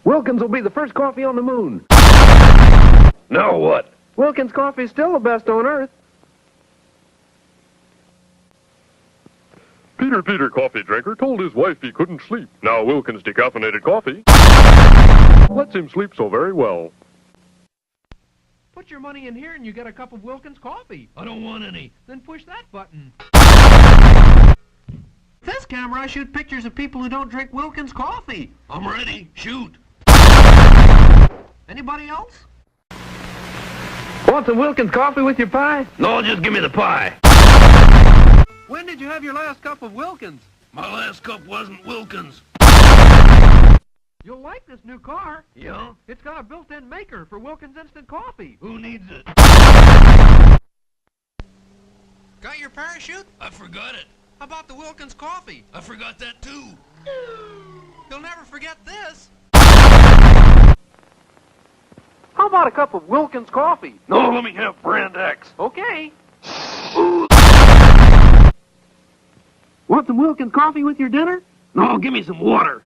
Wilkins will be the first coffee on the moon. Now what? Wilkins Coffee is still the best on earth. Peter, coffee drinker, told his wife he couldn't sleep. Now Wilkins decaffeinated coffee lets him sleep so very well. Put your money in here and you get a cup of Wilkins Coffee. I don't want any. Then push that button. This camera, I shoot pictures of people who don't drink Wilkins Coffee. I'm ready. Shoot. Anybody else? Want some Wilkins Coffee with your pie? No, just give me the pie. When did you have your last cup of Wilkins? My last cup wasn't Wilkins. You'll like this new car. Yeah? It's got a built-in maker for Wilkins Instant Coffee. Who needs it? Got your parachute? I forgot it. How about the Wilkins Coffee? I forgot that too. You'll never forget this. How about a cup of Wilkins Coffee? No, let me have brand X. Okay. Want some Wilkins Coffee with your dinner? No, give me some water.